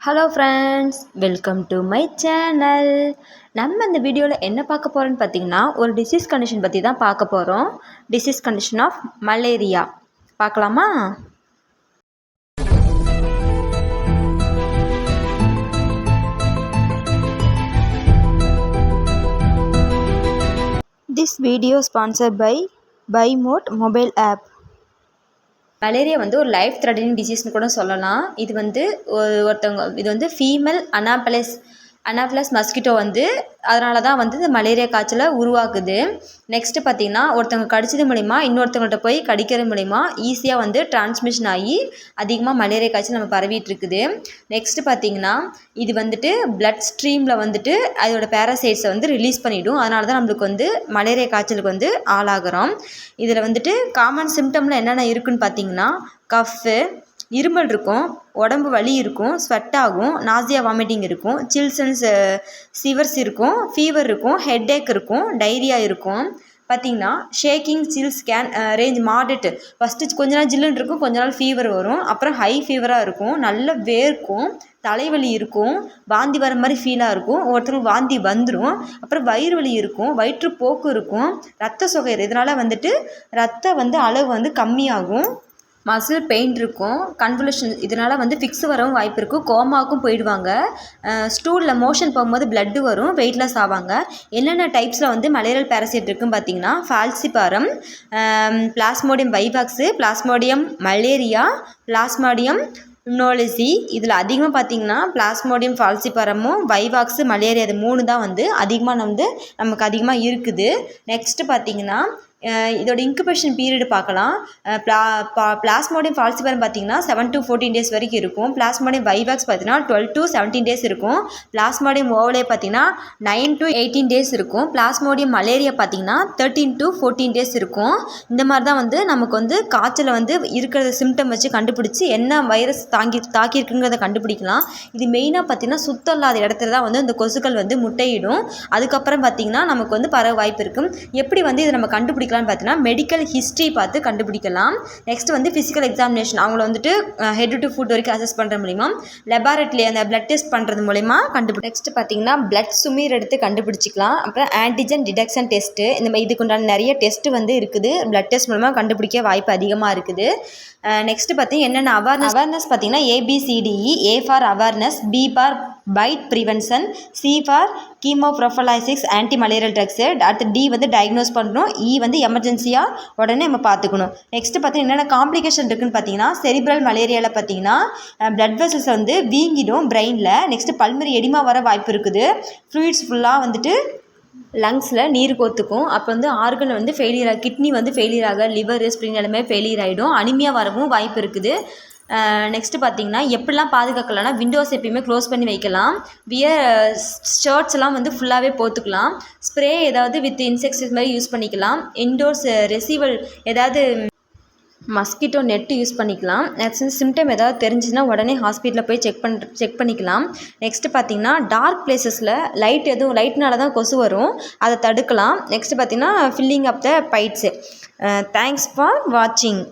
Hello friends, welcome to my channel. நம்ம இந்த வீடியோவில் என்ன பார்க்க போகிறோன்னு பார்த்தீங்கன்னா, ஒரு டிசீஸ் கண்டிஷன் பற்றி தான் பார்க்க போகிறோம். டிசீஸ் கண்டிஷன் ஆஃப் மலேரியா பார்க்கலாமா? திஸ் வீடியோ ஸ்பான்சர்ட் பை பைமோட் மொபைல் ஆப். மலேரியா வந்து ஒரு லைஃப் த்ரெட்டனிங் டிசீஸ்னு கூட சொல்லலாம். இது வந்து ஃபீமேல் அனாஃபலஸ் மஸ்கிட்டோ வந்து அதனால தான் வந்து இந்த மலேரியா காய்ச்சலை உருவாக்குது. நெக்ஸ்ட்டு பார்த்திங்கன்னா, ஒருத்தவங்க கடிச்சது மூலிமா இன்னொருத்தவங்கள்ட்ட போய் கடிக்கிறது மூலிமா ஈஸியாக வந்து டிரான்ஸ்மிஷன் ஆகி அதிகமாக மலேரியா காய்ச்சல் நம்ம பரவிட்டுருக்குது. நெக்ஸ்ட்டு பார்த்திங்கன்னா, இது வந்துட்டு பிளட் ஸ்ட்ரீமில் வந்துட்டு அதோட பேராசைட்ஸை வந்து ரிலீஸ் பண்ணிவிடும். அதனால தான் நம்மளுக்கு வந்து மலேரியா காய்ச்சலுக்கு வந்து ஆளாகிறோம். இதில் வந்துட்டு காமன் சிம்டமில் என்னென்ன இருக்குதுன்னு பார்த்திங்கன்னா, கஃப்பு, இருமல் இருக்கும், உடம்பு வலி இருக்கும், ஸ்வெட் ஆகும், நாசியா வாமிட்டிங் இருக்கும், சில்ஸ் அண்ட் சிவர்ஸ் இருக்கும், ஃபீவர் இருக்கும், ஹெட்டேக் இருக்கும், டைரியா இருக்கும். பார்த்திங்கன்னா shaking silks can range moderate. First கொஞ்ச நாள் ஜில்லுன்னு இருக்கும், கொஞ்ச நாள் ஃபீவர் வரும், அப்புறம் ஹை ஃபீவராக இருக்கும், நல்ல வேர்க்கும், தலைவலி இருக்கும், வாந்தி வர மாதிரி ஃபீலாக இருக்கும், ஒருத்தருக்கு வாந்தி வந்துடும், அப்புறம் வயிறு வலி இருக்கும், வயிற்றுப்போக்கு இருக்கும், ரத்த சொகை. இதனால் வந்துட்டு ரத்த வந்து அளவு வந்து கம்மியாகும், மசில் பெயின் இருக்கும், கன்வல்யூஷன். இதனால் வந்து ஃபிக்ஸ் வரவும் வாய்ப்பு இருக்குது, கோமாவுக்கும் போயிடுவாங்க, ஸ்டூலில் மோஷன் போகும்போது பிளட்டு வரும், வெயிட்லெஸ் ஆவாங்க. என்னென்ன டைப்ஸில் வந்து மலேரியல் பேரசைட் இருக்குன்னு பார்த்தீங்கன்னா, falciparum, plasmodium vivax, plasmodium malaria, plasmodium knowlesi. இதில் அதிகமாக பார்த்திங்கன்னா பிளாஸ்மோடியம் ஃபால்சிபாரமும் வைவாக்ஸு மலேரியா இது 3 தான் வந்து நமக்கு அதிகமாக இருக்குது. நெக்ஸ்ட்டு பார்த்திங்கன்னா, இதோட இன்குபேஷன் பீரியடு பார்க்கலாம். பிளாஸ்மோடியம் ஃபால்சிபாரம் பார்த்திங்கன்னா 7 to 14 டேஸ் வரைக்கும் இருக்கும். பிளாஸ்மோடியம் வைவாக்ஸ் பார்த்திங்கன்னா 12 to 17 டேஸ் இருக்கும். பிளாஸ்மோடியம் ஓவலே பார்த்திங்கன்னா 9 to 18 டேஸ் இருக்கும். பிளாஸ்மோடியம் மலேரியா பார்த்திங்கன்னா 13 to 14 டேஸ் இருக்கும். இந்த மாதிரி தான் வந்து நமக்கு வந்து காய்ச்சலை வந்து இருக்கிற சிம்டம் வச்சு கண்டுபிடிச்சி என்ன வைரஸ் தாக்கியிருக்குங்கிறத கண்டுபிடிக்கலாம். இது மெயினாக பார்த்திங்கன்னா சுத்தம் இல்லாத இடத்துல தான் வந்து இந்த கொசுக்கள் வந்து முட்டையிடும். அதுக்கப்புறம் பார்த்திங்கன்னா நமக்கு வந்து பரவ வாய்ப்பு இருக்கும். எப்படி வந்து இதை நம்ம கண்டுபிடிக்கலாம் பார்த்தீங்கன்னா, மெடிக்கல் ஹிஸ்ட்ரி பார்த்து கண்டுபிடிக்கலாம். நெக்ஸ்ட் வந்து ஃபிசிக்கல் எக்ஸாமினேஷன், அவங்கள வந்துட்டு ஹெட் டு ஃபுட் வரைக்கும் அசஸ் பண்ணுற மூலிமா, லெபார்ட்டரியில் அந்த பிளட் டெஸ்ட் பண்ணுறது மூலிமா நெக்ஸ்ட் பார்த்தீங்கன்னா பிளட் சுமீர் எடுத்து கண்டுபிடிச்சிக்கலாம். அப்புறம் ஆன்டிஜன் டிடெக்ஷன் டெஸ்ட்டு, இந்த மாதிரி இதுக்குண்டான நிறைய டெஸ்ட்டு வந்து இருக்குது. பிளட் டெஸ்ட் மூலமாக கண்டுபிடிக்க வாய்ப்பு அதிகமாக இருக்குது. நெக்ஸ்ட்டு பார்த்தீங்கன்னா என்னென்ன அவேர்னஸ் பார்த்தீங்கன்னா ABCDE. A for awareness, B for bite prevention, C for chemoprophylaxis anti malarial drugs, அடுத்து D வந்து டயக்னோஸ் பண்ணணும், E வந்து எமர்ஜென்சியாக உடனே நம்ம பார்த்துக்கணும். நெக்ஸ்ட்டு பார்த்தீங்கன்னா என்னென்ன காம்ப்ளிகேஷன் இருக்குதுன்னு பார்த்தீங்கன்னா, செரிப்ரல் மலேரியாவில் பார்த்தீங்கன்னா பிளட் வெசல்ஸ் வந்து வீங்கிடும் பிரெயினில். நெக்ஸ்ட்டு பல்மரி எடிமா வர வாய்ப்பு இருக்குது. ஃப்ளூயிட்ஸ் ஃபுல்லாக வந்துட்டு லங்ஸில் நீர் கோத்துக்கும். அப்போ வந்து ஆர்கன் வந்து ஃபெயிலியர் ஆக, கிட்னி வந்து ஃபெயிலியர் ஆக, லிவர் ஸ்ப்ரிங் எல்லாமே ஃபெயிலியர் ஆகிடும். அனிமியா வரவும் வாய்ப்பு இருக்குது. நெக்ஸ்ட்டு பார்த்தீங்கன்னா எப்படிலாம் பாதுகாக்கலாம்னா, விண்டோஸ் எப்பயுமே க்ளோஸ் பண்ணி வைக்கலாம். ஷர்ட்ஸ்லாம் வந்து ஃபுல்லாகவே போத்துக்கலாம். ஸ்ப்ரே ஏதாவது வித் இன்செக்ட்ஸ் மாதிரி யூஸ் பண்ணிக்கலாம். இன்டோர்ஸ் ரெசிவல் ஏதாவது மஸ்கிட்டோ நெட்டு யூஸ் பண்ணிக்கலாம். நெக்ஸ்ட் சிம்டம் ஏதாவது தெரிஞ்சுன்னா உடனே ஹாஸ்பிட்டலில் போய் செக் பண்ணிக்கலாம். நெக்ஸ்ட்டு பார்த்திங்கன்னா டார்க் பிளேசஸில் லைட்னால தான் கொசு வரும், அதை தடுக்கலாம். நெக்ஸ்ட்டு பார்த்திங்கன்னா filling up the bytes. Thanks for வாட்சிங்.